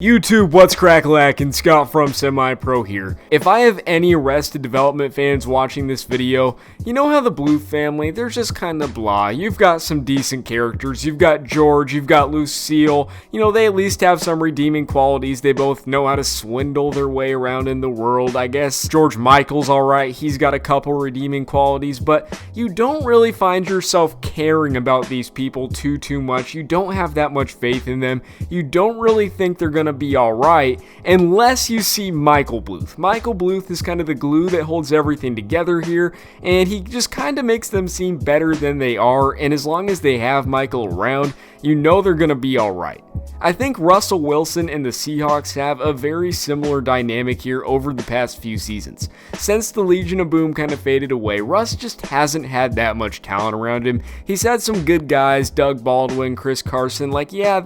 YouTube, what's crack-a-lackin'? Scott from SemiPro here. If I have any Arrested Development fans watching this video, you know how the Blue family, they're just kind of blah. You've got some decent characters. You've got George, you've got Lucille. You know, they at least have some redeeming qualities. They both know how to swindle their way around in the world. I guess George Michael's alright. He's got a couple redeeming qualities, but you don't really find yourself caring about these people too much. You don't have that much faith in them. You don't really think they're gonna be alright unless you see Michael Bluth. Michael Bluth is kind of the glue that holds everything together here, and he just kind of makes them seem better than they are, and as long as they have Michael around, you know they're gonna be alright. I think Russell Wilson and the Seahawks have a very similar dynamic here over the past few seasons. Since the Legion of Boom kind of faded away, Russ just hasn't had that much talent around him. He's had some good guys, Doug Baldwin, Chris Carson, like yeah,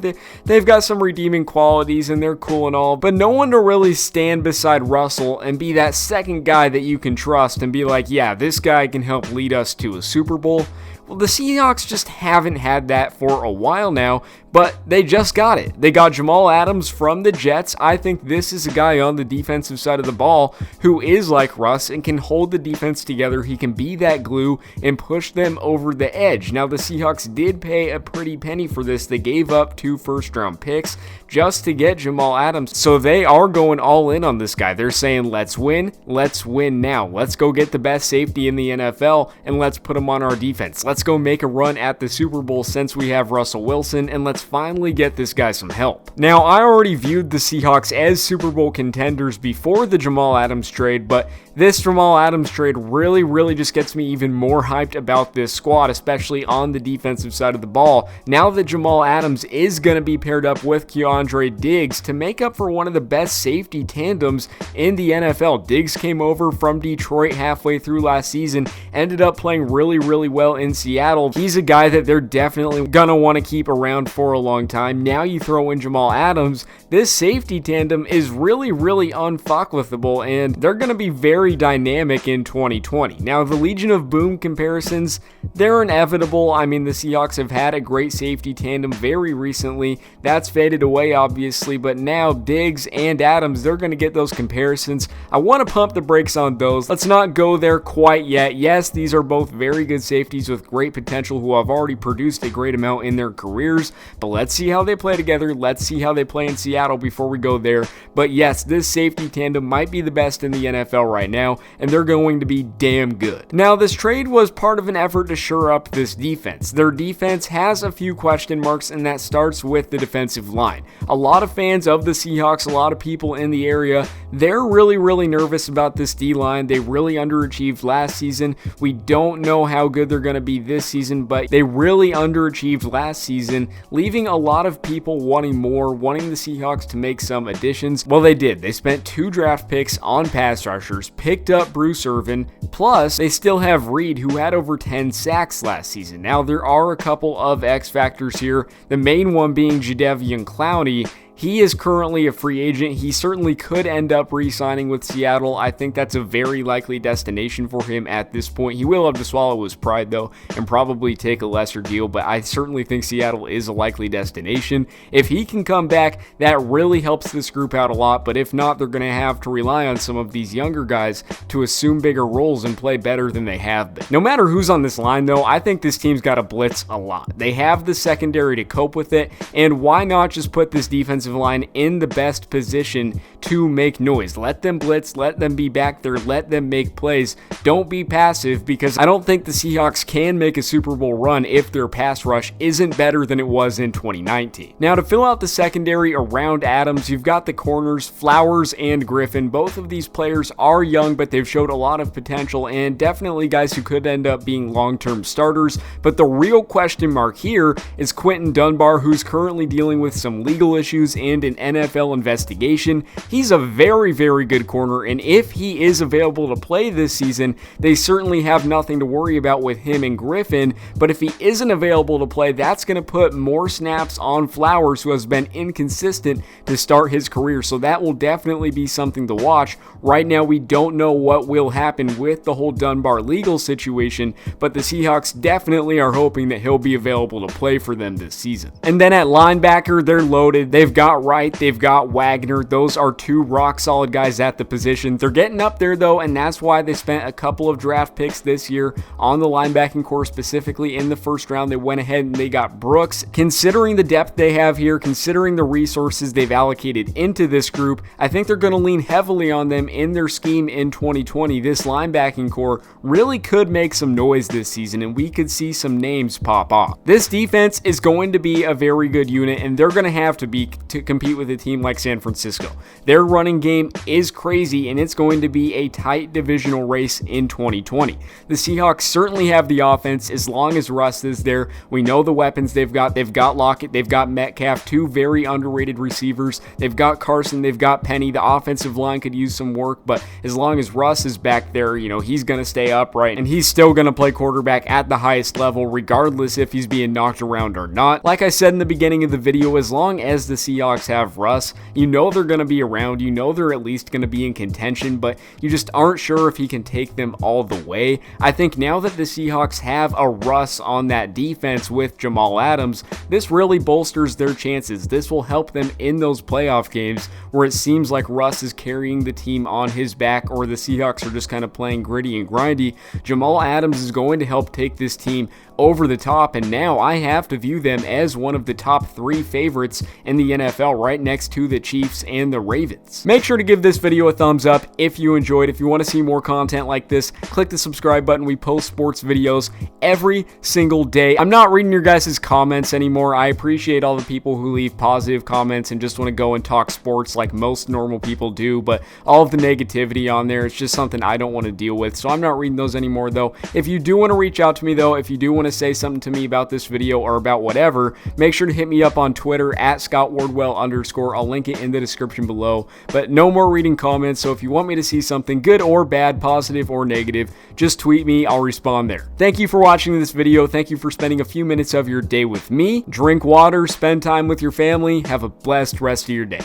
they've got some redeeming qualities and they're cool and all, but no one to really stand beside Russell and be that second guy that you can trust and be like, yeah, this guy can help lead us to a Super Bowl. Well, the Seahawks just haven't had that for a while now, but they just got it. They got Jamal Adams from the Jets. I think this is a guy on the defensive side of the ball who is like Russ and can hold the defense together. He can be that glue and push them over the edge. Now, the Seahawks did pay a pretty penny for this. They gave up 2 first-round picks just to get Jamal Adams, so they are going all in on this guy. They're saying, let's win now. Let's go get the best safety in the NFL, and let's put him on our defense. Let's go make a run at the Super Bowl since we have Russell Wilson, and let's finally get this guy some help. Now, I already viewed the Seahawks as Super Bowl contenders before the Jamal Adams trade, but this Jamal Adams trade really just gets me even more hyped about this squad, especially on the defensive side of the ball. Now that Jamal Adams is going to be paired up with Keandre Diggs to make up for one of the best safety tandems in the NFL. Diggs came over from Detroit halfway through last season, ended up playing really well in Seattle. He's a guy that they're definitely going to want to keep around for a long time. Now you throw in Jamal Adams, this safety tandem is really unfuckwithable, and they're going to be very dynamic in 2020. Now, the Legion of Boom comparisons, they're inevitable. I mean, the Seahawks have had a great safety tandem very recently. That's faded away, obviously, but now Diggs and Adams, they're going to get those comparisons. I want to pump the brakes on those. Let's not go there quite yet. Yes, these are both very good safeties with great potential who have already produced a great amount in their careers, but let's see how they play together. Let's see how they play in Seattle before we go there. But yes, this safety tandem might be the best in the NFL right now, and they're going to be damn good. Now, this trade was part of an effort to shore up this defense. Their defense has a few question marks, and that starts with the defensive line. A lot of fans of the Seahawks, a lot of people in the area, they're really nervous about this D-line. They really underachieved last season. We don't know how good they're going to be this season, but they really underachieved last season, leaving a lot of people wanting more, wanting the Seahawks to make some additions. Well, they did. They spent 2 draft picks on pass rushers, picked up Bruce Irvin, plus they still have Reed, who had over 10 sacks last season. Now, there are a couple of X factors here, the main one being Jadeveon Clowney. He is currently a free agent. He certainly could end up re-signing with Seattle. I think that's a very likely destination for him at this point. He will have to swallow his pride, though, and probably take a lesser deal, but I certainly think Seattle is a likely destination. If he can come back, that really helps this group out a lot, but if not, they're going to have to rely on some of these younger guys to assume bigger roles and play better than they have been. No matter who's on this line, though, I think this team's got to blitz a lot. They have the secondary to cope with it, and why not just put this defensive line in the best position to make noise? Let them blitz, let them be back there, let them make plays. Don't be passive, because I don't think the Seahawks can make a Super Bowl run if their pass rush isn't better than it was in 2019. Now, to fill out the secondary around Adams, you've got the corners, Flowers and Griffin. Both of these players are young, but they've showed a lot of potential and definitely guys who could end up being long-term starters. But the real question mark here is Quentin Dunbar, who's currently dealing with some legal issues and an NFL investigation. He's a very good corner, and if he is available to play this season, they certainly have nothing to worry about with him and Griffin. But if he isn't available to play, that's going to put more snaps on Flowers, who has been inconsistent to start his career. So that will definitely be something to watch. Right now, we don't know what will happen with the whole Dunbar legal situation, but the Seahawks definitely are hoping that he'll be available to play for them this season. And then at linebacker, they're loaded. They've got got Wright, they've got Wagner. Those are two rock solid guys at the position. They're getting up there though, and that's why they spent a couple of draft picks this year on the linebacking core, specifically in the first round. They went ahead and they got Brooks. Considering the depth they have here, considering the resources they've allocated into this group, I think they're going to lean heavily on them in their scheme in 2020. This linebacking core really could make some noise this season, and we could see some names pop off. This defense is going to be a very good unit, and they're going to have to compete with a team like San Francisco. Their running game is crazy, and it's going to be a tight divisional race in 2020. The Seahawks certainly have the offense as long as Russ is there. We know the weapons they've got. They've got Lockett, they've got Metcalf, two very underrated receivers. They've got Carson, they've got Penny. The offensive line could use some work, but as long as Russ is back there, he's going to stay upright, and he's still going to play quarterback at the highest level, regardless if he's being knocked around or not. Like I said in the beginning of the video, as long as the Seahawks have Russ, they're going to be around. They're at least going to be in contention, but you just aren't sure if he can take them all the way. I think now that the Seahawks have a Russ on that defense with Jamal Adams, this really bolsters their chances. This will help them in those playoff games where it seems like Russ is carrying the team on his back, or the Seahawks are just kind of playing gritty and grindy. Jamal Adams is going to help take this team over the top, and now I have to view them as one of the top 3 favorites in the NFL, right next to the Chiefs and the Ravens. Make sure to give this video a thumbs up if you enjoyed. If you want to see more content like this, click the subscribe button. We post sports videos every single day. I'm not reading your guys' comments anymore. I appreciate all the people who leave positive comments and just want to go and talk sports like most normal people do, but all of the negativity on there, it's just something I don't want to deal with, so I'm not reading those anymore though. If you do want to reach out to me though, if you do want to say something to me about this video or about whatever, make sure to hit me up on Twitter at ScottWardwell_. I'll link it in the description below. But no more reading comments, so if you want me to see something good or bad, positive or negative, just tweet me, I'll respond there. Thank you for watching this video. Thank you for spending a few minutes of your day with me. Drink water, spend time with your family, have a blessed rest of your day.